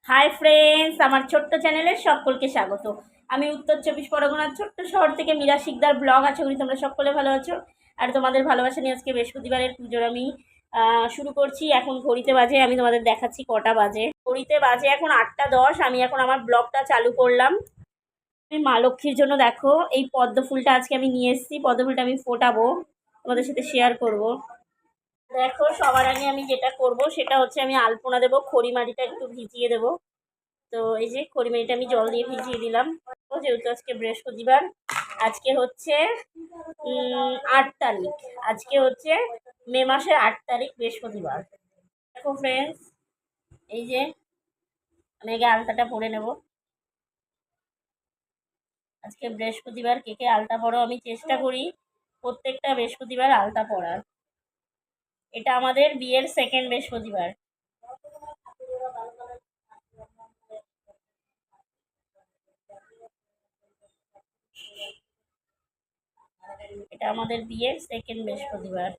Hi friends, আমার ছোট্ট চ্যানেলে সকলকে স্বাগত। আমি উত্তর চব্বিশ পরগনার ছোট্ট শহর থেকে মীরা শিকদার ব্লগ। আশা করি তোমরা সকলে ভালো আছো। আর তোমাদের ভালোবাসা নিয়ে আজকে বৃহস্পতিবারের পুজোর আমি শুরু করছি। এখন ঘড়িতে বাজে, আমি তোমাদের দেখাচ্ছি কটা বাজে। ঘড়িতে বাজে এখন 8টা 10। আমি এখন আমার ব্লগটা চালু করলাম। আমি মা লক্ষ্মীর জন্য দেখো এই পদ্ম ফুলটা আজকে আমি নিয়ে এসেছি। পদ্ম ফুলটা আমি ফোটাবো, তোমাদের সাথে শেয়ার করব। দেখো, সবার আগে আমি যেটা করব সেটা হচ্ছে আমি আলপনা দেবো। খড়িমাটিটা একটু ভিজিয়ে দেবো। তো এই যে খড়িমাটিটা আমি জল দিয়ে ভিজিয়ে দিলাম, যেহেতু আজকে বৃহস্পতিবার। আজকে হচ্ছে 8 তারিখ। আজকে হচ্ছে মে মাসের 8 তারিখ, বৃহস্পতিবার। দেখো ফ্রেন্ডস, এই যে আমি আগে আলতাটা পরে নেব। আজকে বৃহস্পতিবার, কে কে আলতা পরো? আমি চেষ্টা করি প্রত্যেকটা বৃহস্পতিবার আলতা পরার। এটা আমাদের বিয়ের সেকেন্ড বৃহস্পতিবার। এটা আমাদের বিয়ের সেকেন্ড বৃহস্পতিবার।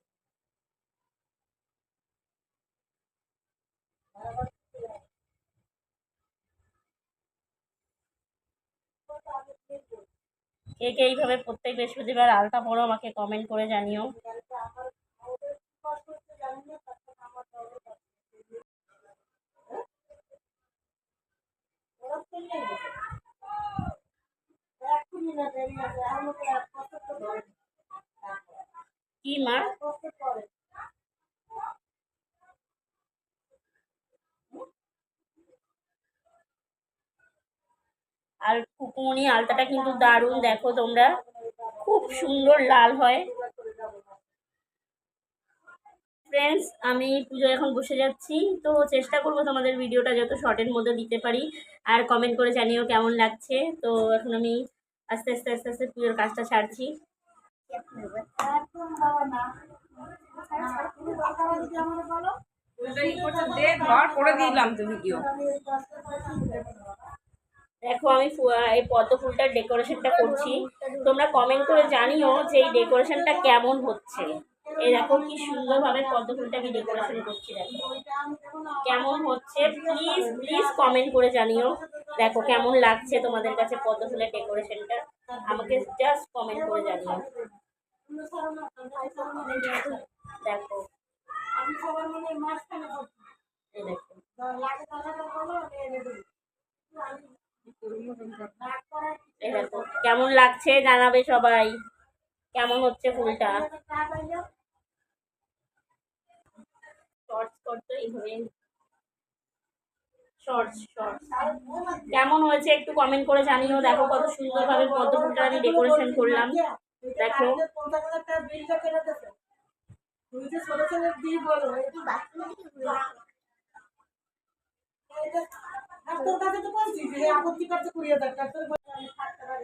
কে কে এইভাবে প্রত্যেক বৃহস্পতিবার আলতা পড়ো আমাকে কমেন্ট করে জানিও। কি মা? আর কুকুমনি আলতাটা কিন্তু দারুণ, দেখো তোমরা, খুব সুন্দর লাল হয়। ফ্রেন্ডস, আমি পুজো এখন বসে যাচ্ছি। তো চেষ্টা করবো তোমাদের ভিডিওটা যত শর্টের মধ্যে দিতে পারি। আর কমেন্ট করে জানিও কেমন লাগছে। তো এখন আমি আস্তে আস্তে আস্তে আস্তে পুজোর কাজটা ছাড়ছি। দেখো, আমি এই পদ্ম ফুলটার ডেকোরেশনটা করছি। তোমরা কমেন্ট করে জানিও যে এই ডেকোরেশনটা কেমন হচ্ছে। এই দেখো কি সুন্দরভাবে পদ্ম ফুলটা আমি ডেকোরেশন করছি। দেখো কেমন হচ্ছে, প্লিজ প্লিজ কমেন্ট করে জানিও। দেখো কেমন লাগছে তোমাদের কাছে পদ্ম ফুলের ডেকোরেশনটা, আমাকে জাস্ট কমেন্ট করে জানিও। দেখো, এই দেখো, এই দেখো কেমন লাগছে জানাবে সবাই, কেমন হচ্ছে ফুলটা। শর্টস করতে এইভাবে, শর্টস শর্টস কেমন হয়েছে একটু কমেন্ট করে জানিও। দেখো কত সুন্দরভাবে পদ্ম ফুলটা আমি ডেকোরেশন করলাম। দেখো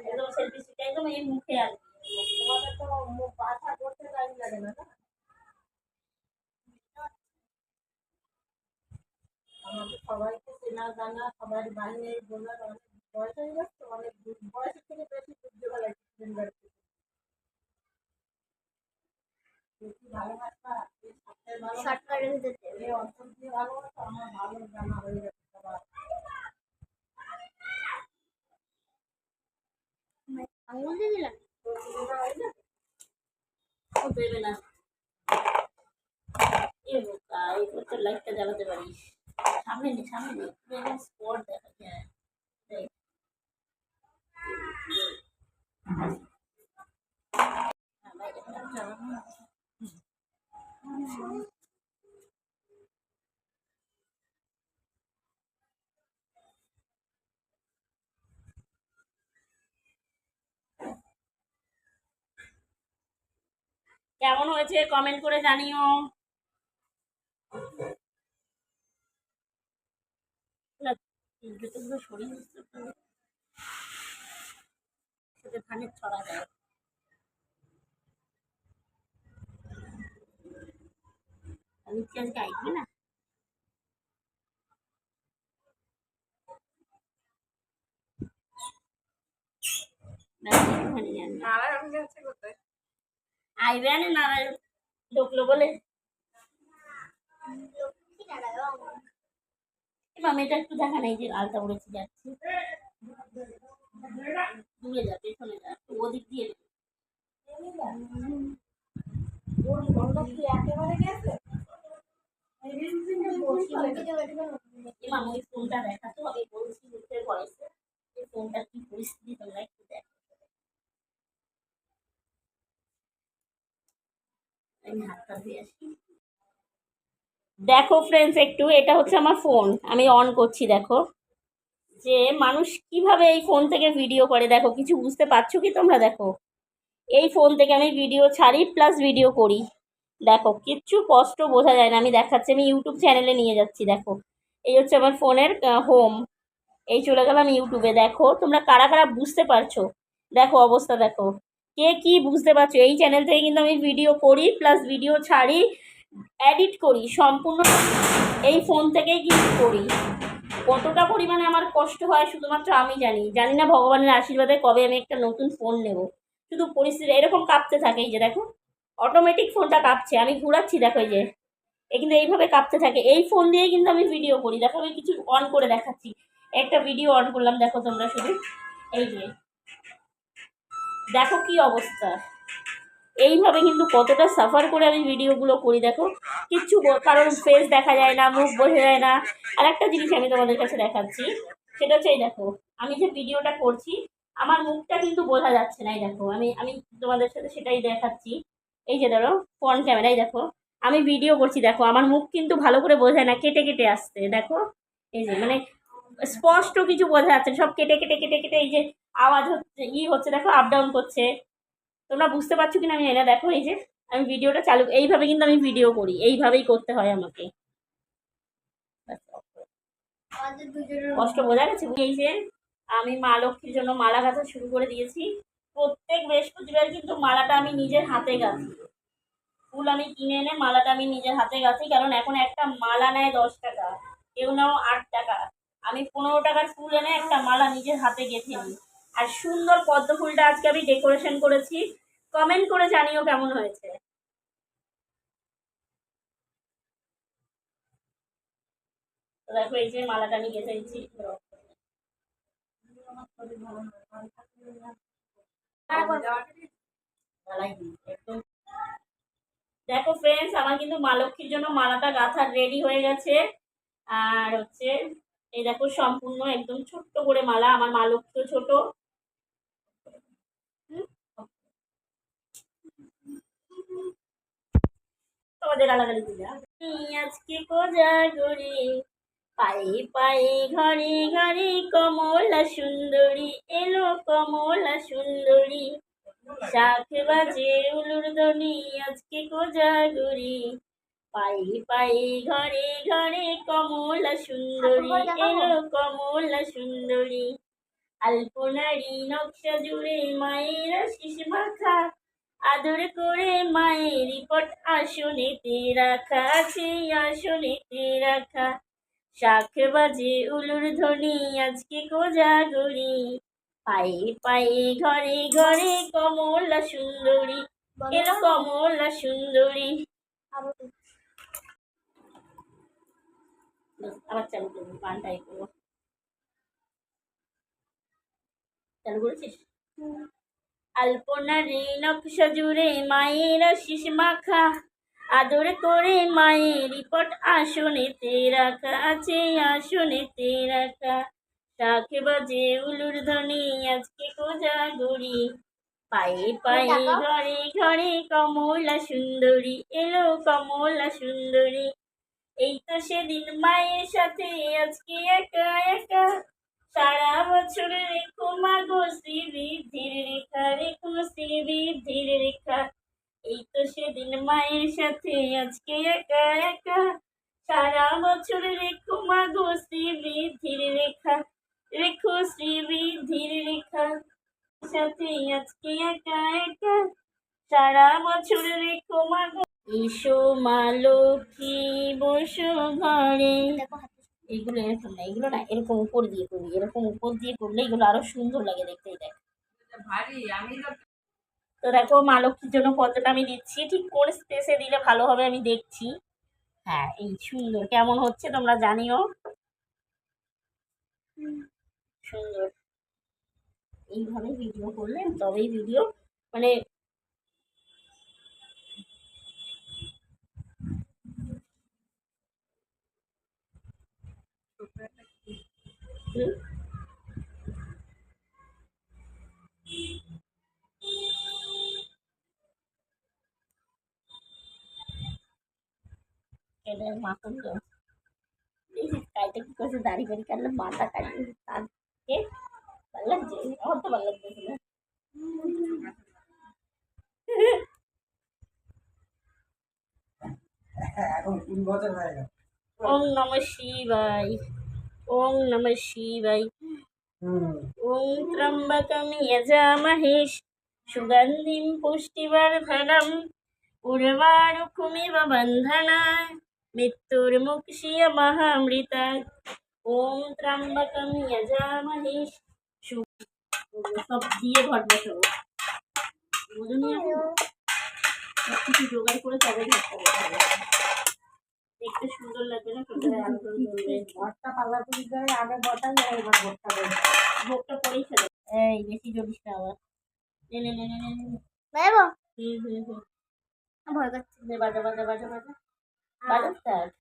একদম সেলফি স্টিক, একদম এই মুখে আর আমাদের সবাইকে চেনা জানা, সবার বাইরে বলার অনেক বয়স হয়ে যাচ্ছে, অনেক বয়সের থেকে বেশি বুঝতে পারে। ভালোবাসা শর্টকাটের ভিতরে অন্তর দিয়ে ভালোবাসা আমার ভালো জানা হয়ে যাচ্ছে সবার। আঙুল দিয়ে দিলাম দেবে না। এই তো লাইটটা জ্বালাতে পারিস। সামনে নে, সামনে নে, একদম স্পট দেখা যায়। কেমন হয়েছে কমেন্ট করে জানিও। জুতোগুলো সরিয়ে সাথে ধানের ছড়া যায়। আমি আজকে আইবি না। আইবে না, নারায়ণ ঢুকলো বলে মামি এটা একটু দেখা নেই যে আলতা উড়েছে যাচ্ছে, দূরে যা, পেছনে যা, একটু ওদিক দিয়ে মামি ওই ফোনটা দেখাতে হবে বলছি, বুঝতে পারছে এই ফোনটার কি পরিস্থিতি তোমরা একটু দেখো। আমি হাতটা ধুয়ে আসি। দেখো ফ্রেন্ডস, একটু এটা হচ্ছে আমার ফোন, আমি অন করছি। দেখো যে মানুষ কিভাবে এই ফোন থেকে ভিডিও করে, দেখো কিছু বুঝতে পারছো কি তোমরা? দেখো এই ফোন থেকে আমি ভিডিও ছাড়ি প্লাস ভিডিও করি, দেখো কিচ্ছু কষ্ট বোঝা যায় না। আমি দেখাচ্ছি, আমি ইউটিউব চ্যানেলে নিয়ে যাচ্ছি। দেখো এই হচ্ছে আমার ফোনের হোম, এই চলে গেলাম ইউটিউবে। দেখো তোমরা কারা কারা বুঝতে পারছো, দেখো অবস্থা দেখো, কে কি বুঝতে পারছো? এই চ্যানেল থেকে কিন্তু আমি ভিডিও করি প্লাস ভিডিও ছাড়ি, এডিট করি, সম্পূর্ণ এই ফোন থেকেই কিন্তু করি। কতটা পরিমাণে আমার কষ্ট হয় শুধুমাত্র আমি জানি। জানি না ভগবানের আশীর্বাদে কবে আমি একটা নতুন ফোন নেব। শুধু পরিস্থিতি এরকম কাঁপতে থাকে, এই যে দেখো অটোমেটিক ফোনটা কাঁপছে, আমি ঘুরাচ্ছি দেখো এই যে, এ কিন্তু এইভাবে কাঁপতে থাকে। এই ফোন দিয়ে কিন্তু আমি ভিডিও করি। দেখো আমি কিছু অন করে দেখাচ্ছি, একটা ভিডিও অন করলাম, দেখো তোমরা শুধু এই যে দেখো কি অবস্থা। এইভাবে কিন্তু কতটা সাফার করে আমি ভিডিওগুলো করি। দেখো কিচ্ছু কারোর ফেস দেখা যায় না, মুখ বোঝা যায় না। আর একটা জিনিস আমি তোমাদের কাছে দেখাচ্ছি, সেটা হচ্ছে এই দেখো আমি যে ভিডিওটা করছি আমার মুখটা কিন্তু বোঝা যাচ্ছে না। এই দেখো আমি আমি তোমাদের সাথে সেটাই দেখাচ্ছি। এই যে ধরো ফ্রন্ট ক্যামেরায় দেখো আমি ভিডিও করছি, দেখো আমার মুখ কিন্তু ভালো করে বোঝায় না, কেটে কেটে আসছে। দেখো এই যে মানে স্পষ্ট কিছু বোঝা যাচ্ছে না, সব কেটে কেটে কেটে কেটে এই যে আওয়াজ হচ্ছে, হচ্ছে দেখো আপ ডাউন করছে। তোমরা বুঝতে পারছো কিনা আমি জানি না। দেখো এই যে আমি ভিডিওটা চালু, এইভাবে কিন্তু আমি ভিডিও করি, এইভাবেই করতে হয় আমাকে। কষ্ট বোঝা গেছে? এই যে আমি মা লক্ষ্মীর জন্য মালা গাঁথা শুরু করে দিয়েছি। প্রত্যেক বৃহস্পতিবার কিন্তু মালাটা আমি নিজের হাতে গাঁথি, ফুল আমি কিনে এনে মালাটা আমি নিজের হাতে গাঁথি। কারণ এখন একটা মালা নেয় 10 টাকা, কেউ নাও 8 টাকা। আমি 15 টাকার ফুল এনে একটা মালা নিজের হাতে গেঁথে নিই। আর সুন্দর পদ্ম ফুলটা আজকে আমি ডেকোরেশন করেছি, কমেন্ট করে জানিও কেমন হয়েছে। তো দেখো এই যে মালাটা আমি গেঁথে দিচ্ছি। দেখো ফ্রেন্ডস, আমার কিন্তু মা লক্ষ্মীর জন্য মালাটা গাঁথা রেডি হয়ে গেছে। আর হচ্ছে এই দেখো সম্পূর্ণ একদম ছোট্ট করে মালা, আমার মা লক্ষ্মীও ছোট। তোমাদের গালাগালি দিলা আজকে কোজাগরি, পায়ে পায়ে ঘরে ঘরে কমলা সুন্দরী এলো, কমলা সুন্দরী। শাখ বাজে উলুর ধ্বনি আজকে কোজাগরি, পায়ে পায়ে ঘরে ঘরে কমলা সুন্দরী এলো, কমলা সুন্দরী। আলপনারি নকশা জুড়ে মায়ের শিশ মাখা, আদর করে মায়ের পট আসনেতে রাখা আছে, আসনেতে রাখা। শাখ বাজে উলুর ধ্বনি আজকে কোজাগরি, পায়ে পায়ে ঘরে ঘরে কমলা সুন্দরী এলো, কমলা সুন্দরী। আবার চালু করবো, গানটাই করবো। চালু করেছিস? আলপনারি নকশা জুড়ে মায়ের শিশ মাখা, আদর করে মায়ের পট আসনেতে রাখা আছে, আসনেতে রাখা। শাখ বাজে উলুর ধ্বনি আজকে কোজাগরি, পায়ে পায়ে ঘরে ঘরে কমলা সুন্দরী এলো, কমলা সুন্দরী। এই তো সেদিন মায়ের সাথে আজকে একা একা, সারা বছর রেখো মাগো শ্রীবৃদ্ধির রেখা, রেখো শ্রীবৃদ্ধির রেখা। এই তো সেদিন মায়ের সাথে আজকে একা একা, সারা বছর রেখো মাগো শ্রীবৃদ্ধির রেখা, রেখো শ্রীবৃদ্ধির রেখা। সাথে আজকে একা একা, সারা বছর রেখো মাগো। এসো মা লক্ষ্মী বসো ঘরে। এগুলো এরকম না, এগুলো না এরকম উপর দিয়ে করবি, এরকম উপর দিয়ে করলে এগুলো আরো সুন্দর লাগে দেখতে। দেখ তো দেখো মা লক্ষ্মীর জন্য পদ্মটা আমি দিচ্ছি, ঠিক কোন স্পেসে দিলে ভালো হবে আমি দেখছি। হ্যাঁ এই সুন্দর কেমন হচ্ছে তোমরা জানিও। সুন্দর। এইভাবে ভিডিও করলে তবেই ভিডিও মানে এটা মাখন কাইটা কি করছে, দাড়ি বাড়ি কাটলে মাথা কাটলে তাকে ভালো লাগছে, আমার তো ভালো লাগতেছে না। ওম নমঃ শিবায়, ওম নমঃ শিবায়, ওম ত্র্যম্বকম যজামহে সুগন্ধিম পুষ্টিবর্ধনম উর্বারুকমিব বন্ধনায় মৃত্যুর্মুক্ষীয় মহামৃতায়। ওম ত্র্যম্বকম যজামহে সব দিয়ে ঘর বসাবো, বুঝুনি সব কিছু জোগাড় করে তবে ঘরটা বসাবো। দেখতে সুন্দর লাগবে না? ঘরটা পাল্লা পুরি করে আগে বসাই, এবার ভোগটা দেবে, ভোগটা পরেই ফেলে। এই বেশি জ্বলিস না আবার। নে নে নে নে নে নে। ভয় করছে। বাজা বাজা বাজা বাজা বাজা স্টার্ট।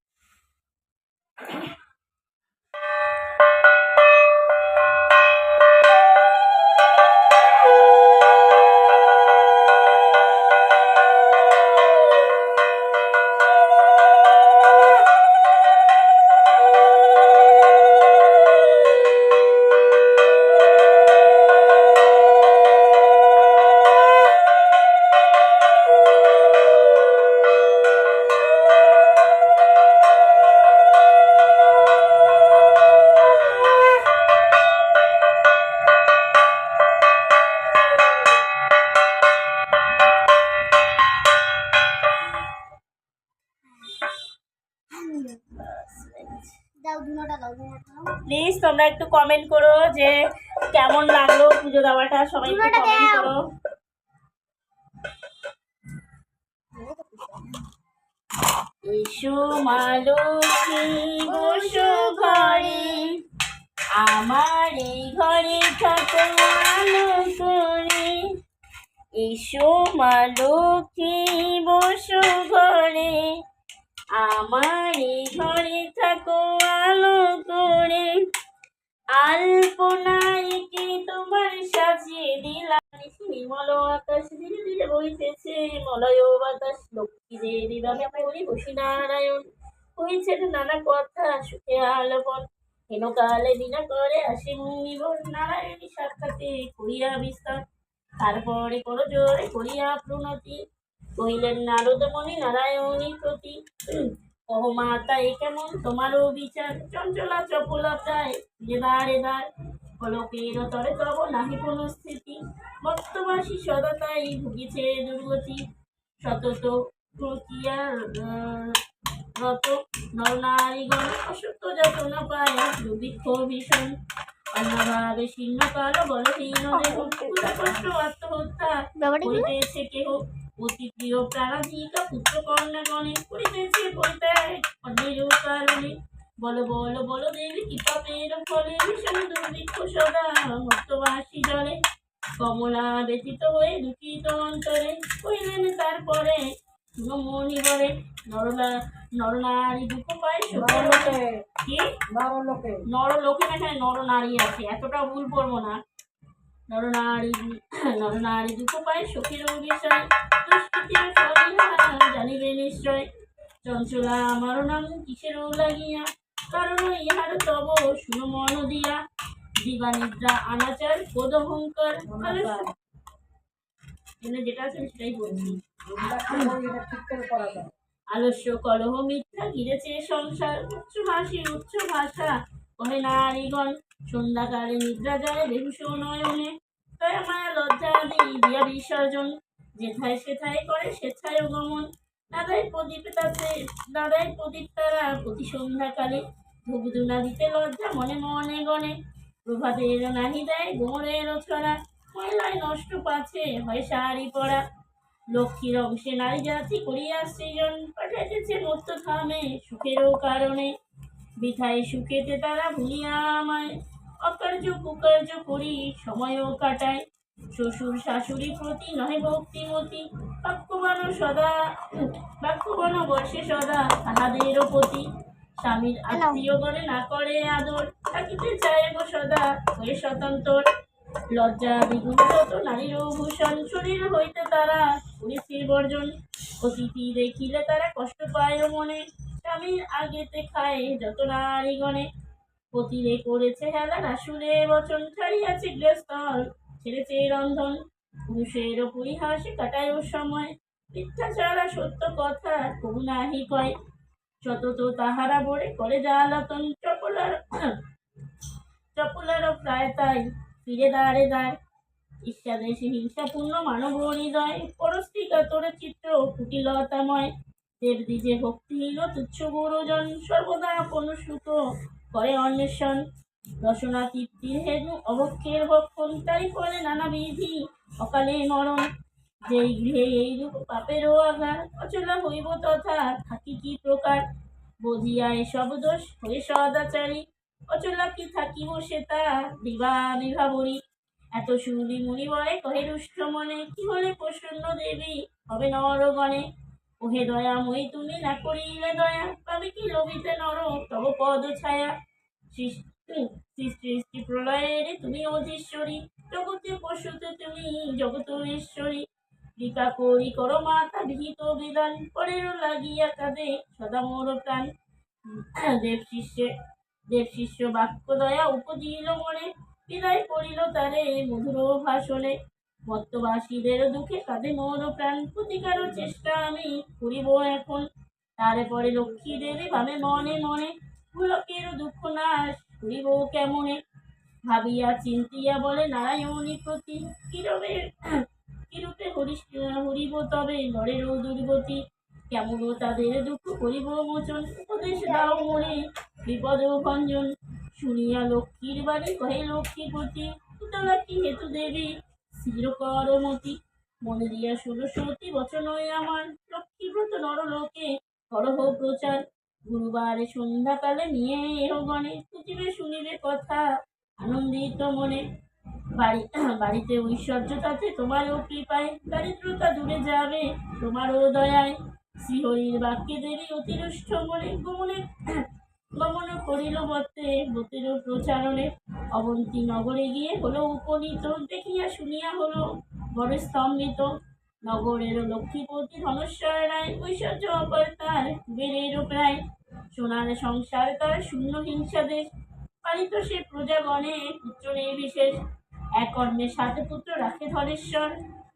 প্লিজ তোমরা একটু কমেন্ট করো যে কেমন লাগলো পুজো দেওয়াটা, সবাই একটু কমেন্ট করো। এসো মা লক্ষ্মী বসো ঘরে, আমার এই ঘরে থাকো আলো করে। এসো মা লক্ষ্মী বসো ঘরে, আমার এই ঘরে থাকো আলো করে। আলপনায় কে তোমার সাজিয়ে দিলাম, নির্মল আকাশ ধীরে ধীরে বইতেছে মলয় বাতাস। লক্ষ্মী দেবী বাবা করি বসি নারায়ণ, হয়েছে নানা কথা সুখে আলপন। হেন কালে বিনা করে আসে মুনিবর, নারায়ণী সাক্ষাতে করিয়া বিস্তার। তারপরে করো জোরে করিয়া প্রণতি, কহিলেন নারদ মণি নারায়ণী প্রতি। কহ মাতা এ কেমন তোমারও বিচার, চঞ্চলা চপলা প্রায় এদার এদার। কলকের তরে তব নাহি কোনো স্থিতি, মত্তবাসী সদা তাই ভুগিছে দুর্গতি। সতত প্রকিয়া রত নরনারীগণ, অসত্য যাতনা পায় দুর্ভিক্ষ ভীষণ। অন্যভাবে শীর্ণ কালো বলহীন দেহ, কষ্ট আত্মহত্যা করিতেছে কেহ। অতি প্রিয় প্রাণাধিকা পুত্র কন্যা গণে, করিতেছে পরিত্যাগ অন্যের কারণে। বল বল বল দেবী কি পাপের ফলে, ভীষণ দুর্ভিক্ষ সদা মত্তবাসী জলে। কমলা ব্যতীত হয়ে দুঃখিত অন্তরে, কহিলেন তারপরে মনি বলে নরনারী দুঃখ পায় কি নরলোকে না, নরনারী আছে, এতটা ভুল করবো না। নরনারী দুঃখ পায় সখীর বিষয়, দুষ্কৃতির ফল জানিবে নিশ্চয়। চঞ্চলা আমার নাম কিসের লাগিয়া, কারণ ইহার তব শুনো মন দিয়া। দিবানিদ্রা অনাচার ক্রোধ অহংকার, যেটা আছে সেটাই বলছি। আলস্য কলহ মিথ্যা ঘিরেছে সংসার, উচ্চ ভাষী উচ্চ ভাষা কহে নারীগণ। সন্ধ্যাকালে নিদ্রা যায় বেহুশ নয়নে, তাই মায়া লজ্জা দিয়া বিসর্জন। যেথায় সেথায় করে স্বেচ্ছায় গমন, দাদাই প্রদীপ তারা প্রতি সন্ধ্যাকালে। ধূপধুনা দিতে লজ্জা মনে মনে গণে, প্রভাতের নাহি দেয় গোমরের ছড়া। ময়লায় নষ্ট পাছে হয় শাড়ি পরা, লক্ষ্মীর অংশে নারী জাতি করিয়া সৃজন। পাঠাইতেছে মত্ত থামে সুখেরও কারণে, বৃথায় সুখেতে তারা ভুলিয়া আমায়। অকার্য কুকার্য করি সময়ও কাটায়। শ্বশুর শাশুড়ি প্রতি নহে ভক্তিমতি, বাক্যবান সদা বাক্যবান বর্ষে সদা তাহাদেরও প্রতি। স্বামীর আত্মীয়গণে না করে আদর, থাকিতে চায় গো সদা হয়ে স্বতন্ত্র। লজ্জা দ্বিগুণ যত নারীর ভূষণ, শরীর হইতে তারা করিছে বর্জন। অতিথি দেখিলে তারা কষ্ট পায় মনে, স্বামীর আগেতে খায় যত নারীগণে। পতিরে করেছে হেলা রাসুরে বচন, ছাড়িয়াছে গৃহস্থল ছেড়েছে রন্ধন। পুরুষের পরিহাসে কাটায় সময়, মিথ্যা ছাড়া সত্য কথা কবু নাহি কয়। সতত তাহারা বলে করে জ্বালাতন, চপলারও প্রায় তাই ফিরে দাঁড়ে দাঁড়। ঈর্ষাদেশে হিংসাপূর্ণ মানব হৃদয়, পরশ্রী কাতর চিত্র কুটিলতাময়। দেবদ্বিজে ভক্তিহীন তুচ্ছ গুরুজন, সর্বদা আপন সুখ করে অন্বেষণ। রসনা তৃপ্তির হেতু অভক্ষের ভক্ষণ, তাই ফলে নানাবিধি অকালে মরণ। যেই গৃহে এইরূপ পাপেরও আঘাত, অচলা হইব তথা থাকি কি প্রকার। বধিয়া এসব দোষ হয়ে সদাচারী, অচলা কি থাকিব সে তা দিবা বিভাবরী। এত শুনি মুনি বলে কহে রুষ্ট মনে, কি হলে প্রসন্ন দেবী হবে নরগণে। ওহে দয়াময়ী তুমি না করিলে দয়া, পাবে কি লোভিতে নর তব পদ ছায়া। সৃষ্টি প্রলয়ের তুমি অধীশ্বরী, জগতে পশুতে তুমি জগত ঈশ্বরী। টিকা করি করো মাতা বিহিত বিধান, পরেরও লাগিয়া কাঁদে সদা মোর প্রাণ। দেব শিষ্য বাক্য দয়া উপজিল মনে, বিদায় করিল তারে মধুর ভাষণে। মত্তবাসীদের দুঃখে কাঁদে মোর প্রাণ, প্রতিকারও চেষ্টা আমি করিব এখন। তারে পরে লক্ষ্মী দেবী ভাবে মনে মনে, পুলকের দুঃখ নাশ করিব কেমনে। ভাবিয়া চিন্তিয়া বলে নারায়ণী প্রতি, কিরূপে হরিব তবে নরেরও দুর্গতি। কেমন তাদের দুঃখ করিব মোচন, উপদেশ দাও মোরে বিপদ ভঞ্জন। শুনিয়া লক্ষ্মীর বাণী কহে লক্ষ্মীপতি, পুতলা কি হেতু দেবী চিরকরমতি। মনে দিয়া ষোড়শতী বচন আমার, লক্ষ্মীব্রত নরলোকে করহ প্রচার। গুরুবারে সন্ধ্যাকালে নিয়ে এহ গণে, পুজিবে শুনিবে কথা আনন্দিত মনে। বাড়িতে ঐশ্বর্য তাতে তোমারও কৃপায়, দারিদ্রতা দূরে যাবে তোমারও দয়ায়। শ্রীহরির বাক্যে দেবী অতিরুষ্ট মনে, গমন করিল বতেরও প্রচারণে। অবন্তী নগরে গিয়ে হলো উপনীত, দেখিয়া শুনিয়া হলো বড় স্তম্ভিত। নগরের লক্ষ্মীপতি ধনশ্বর রায়, ঐশ্বর্য অপার তার কুবেরেরও প্রায়। সোনার সংসার তার শূন্য হিংসা দেশ, পালিত সে প্রজাগণে পুত্র নির্বিশেষ। এক কর্মে 7 পুত্র রাখে ধনেশ্বর,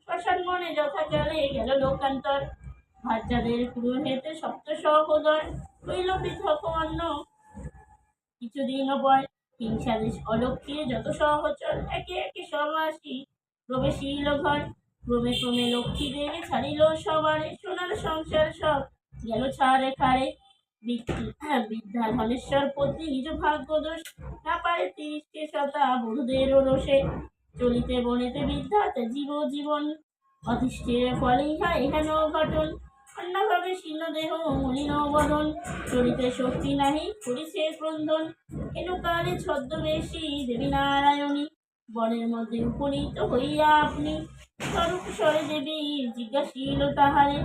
শ্মশান মনে যথাকালে গেল লোকান্তর। ভার্যাদের পুরোহিতে সপ্ত সহোদর, হইল পৃথক অন্য কিছুদিন পর। হিংসাদেশ অলক্ষ্মীর যত সহচর, একে একে সব আসি প্রবেশিল ঘর। ক্রমে ক্রমে লক্ষ্মী দেবী ছাড়িল সবারে, সোনার সংসার সব গেল ছাড়ে খাড়ে। বৃদ্ধা ধনেশ্বর পত্নী নিজ ভাগ্য দোষ, না পারে 30 শতা বধূদেরও রোষে। চলিতে বনেতে বৃদ্ধা জীবন, অতিষ্ঠের ফলে ইহা এহেন ঘটন। অন্যভাবে শীর্ণ দেহ মলিন বদন, চরিতে শক্তি নাহি করিছে ক্রন্দন। এনুকালে ছদ্মবেশী দেবী নারায়ণী, বনের মধ্যে উপনীত হইয়া আপনি। স্বরূপ স্বরে দেবী জিজ্ঞাসিল তাহারে,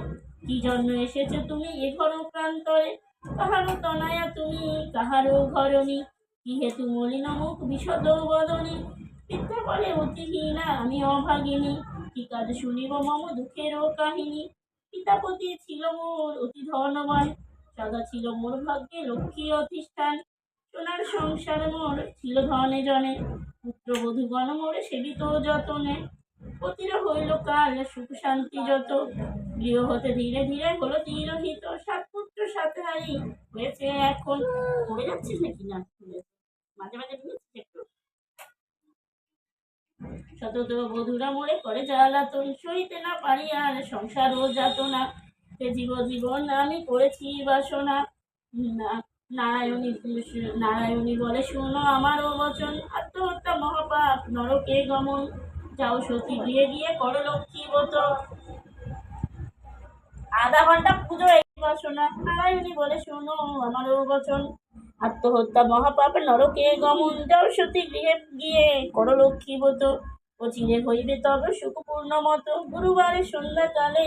কি জন্য এসেছ তুমি এ ঘর প্রান্তরে। কাহারও তনয়া তুমি কাহারও ঘরণী, কি হেতু মলিন মুখ বিশদ বদনী। বৃদ্ধা বলে অতিহীনা আমি অভাগিনী, কি কাজ শুনিব মম দুঃখেরও কাহিনী। পিতাপতি ছিল মোর অতি ধনবান, সদা ছিল মোর ভাগ্যে লক্ষ্মী অধিষ্ঠান। সোনার সংসার মোর ছিল ধনে জনে, পুত্রবধূগণ মোরে সেবিত যতনে। পতির হইল কাল সুখ শান্তি যত, গৃহ হতে ধীরে ধীরে হলো তিরোহিত। 7 পুত্র 7 হারি হয়েছে এখন। পড়ে যাচ্ছিস নাকি না? মাঝে মাঝে একটু। শতত বধূরা মোরে করে জ্বালাতন, সইতে না পারি আর সংসার ও যাতনা। সে জীবন আমি করেছি বাসনা। নারায়ণী বলে শোনো আমারও বচন, আত্মহত্যা মহাপাপ নরকে গমন। যাও সতী গিয়ে গিয়ে করো লক্ষ্মীব্রত, আধা ঘন্টা পুজো এই বাসনা। নারায়ণী বলে শোনো আমারও বচন, আত্মহত্যা মহাপাপ নরকে গমন, যাও সতী গৃহে গিয়ে করো লক্ষ্মী ব্রত, ও চিরে হইবে তব সুখপূর্ণ মত। গুরুবারে সন্ধ্যাকালে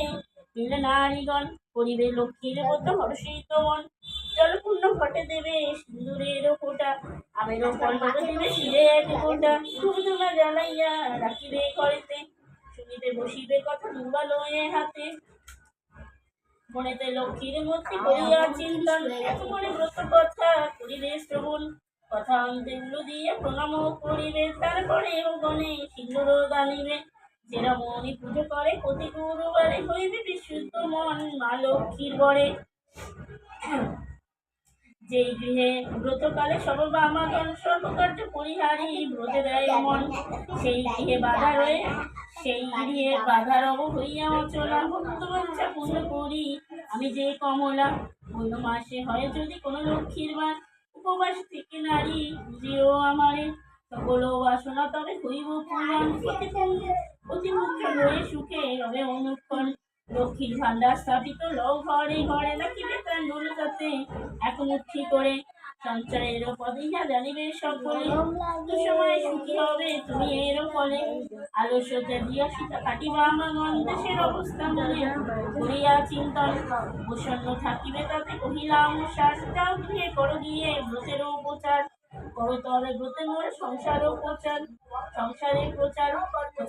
মিলে নারীগণ, করিবে লক্ষ্মীর ব্রত হর্ষিত মন। জলপূর্ণ ঘটে দেবে সিন্দুরের ফোঁটা, আমের পল্লব দিবে শিরে এক ফোঁটা। ধূপধুনা জ্বালাইয়া রাখিবে ঘরেতে, শুনিতে বসিবে কথা দুর্বালয়ে হাতে। মনেতে লক্ষ্মীর মূর্তি করিয়া চিন্তন, এত করে ব্রত কথা করিবে শ্রবণ। কথা অন্তে উলু দিয়ে প্রণাম করিবে, তারপরে গণে সিন্দুর দানিবে। যেরা মনি পুজো করে প্রতি গুরুবারে, হইবে বিশুদ্ধ মন মা লক্ষ্মীর বরে। যেই গৃহে ব্রতকালে সর্ববামাগণ সর্বকার্য পরিহারী ব্রতে দেয় মন, সেই গৃহে বাধা রয়ে সেই গৃহে বাধার অব হইয়া অচলা। ভক্তবাঞ্ছা পূর্ণ করি আমি যে কমলা, অন্য মাসে হয় যদি কোনো লক্ষ্মীর বার, উপবাস থেকে নারী বুঝিও আমারে। সকল বাসনা তবে হইব পূরণ, প্রতিপুত্র হয়ে সুখে হবে অনুক্ষণ। লক্ষ্মীর ভান্ডার স্থাপিত লও ঘরে ঘরে, রাখিবে তার নরতাতে একমুঠি করে। সঞ্চয়ের পদে ইহা জানিবে সকলে, দুসময় সুখী হবে তুমি এর ফলে। আলস্যতে দিয়া সীতা কাটিবা আমাগণ, দেশের অবস্থা মনে করিয়া চিন্তন। প্রসন্ন থাকিবে তাতে কহিলাম সার, যাও গৃহে করো গিয়ে ব্রতেরও প্রচার। করো তবে ব্রতে মোর সংসারও প্রচার, সংসারে প্রচার।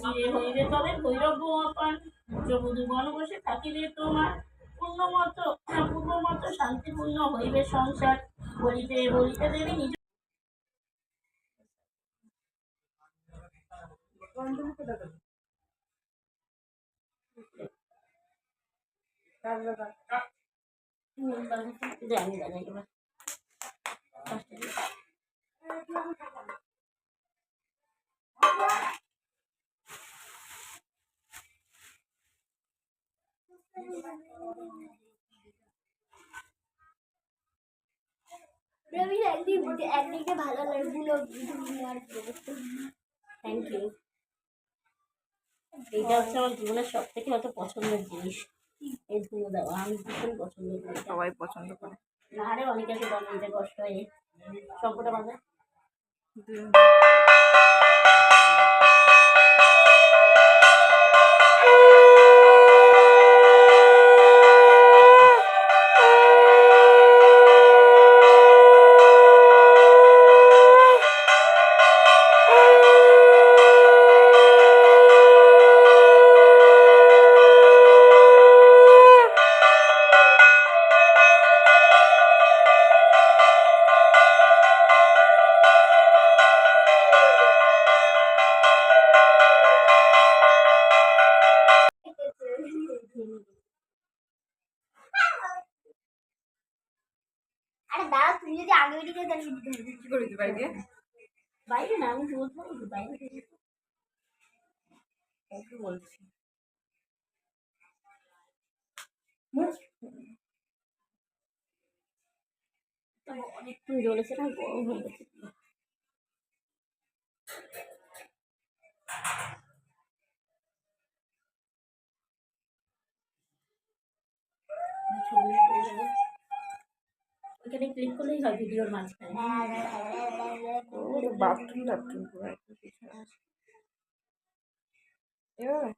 চিরে হইবে তবে ভৈরব অপার, পুত্রবধূ বনবসে থাকিবে তোমার। পূর্বমত শান্তিপূর্ণ হইবে সংসার, বলিতে বলিতে দেবী নিজ। একদিকে ভালো লাগছিল। Thank you. এইটা হচ্ছে আমার জীবনের সব থেকে হয়তো পছন্দের জিনিস, এই ধুলো দেওয়া আমি ভীষণ পছন্দ করি। সবাই পছন্দ করে। না রে, অনেকে আছে বলে এটা কষ্ট হয়। সবকটা বাজে। আরে দাদা, তুমি যদি আগে বেরিয়ে যাও তাহলে কি করবি বাইরে? বাইরে না, আমি বলবো বাইরে থেকে। ওকে বলছি। অনেকক্ষণ জ্বলেছে না, গরম হয়ে গেছে। ওখানে ক্লিক করলেই হয় ভিডিওর মাঝখানে। বাথরুম টাথরুম পুরো একদম পিছনে আছে। এভাবে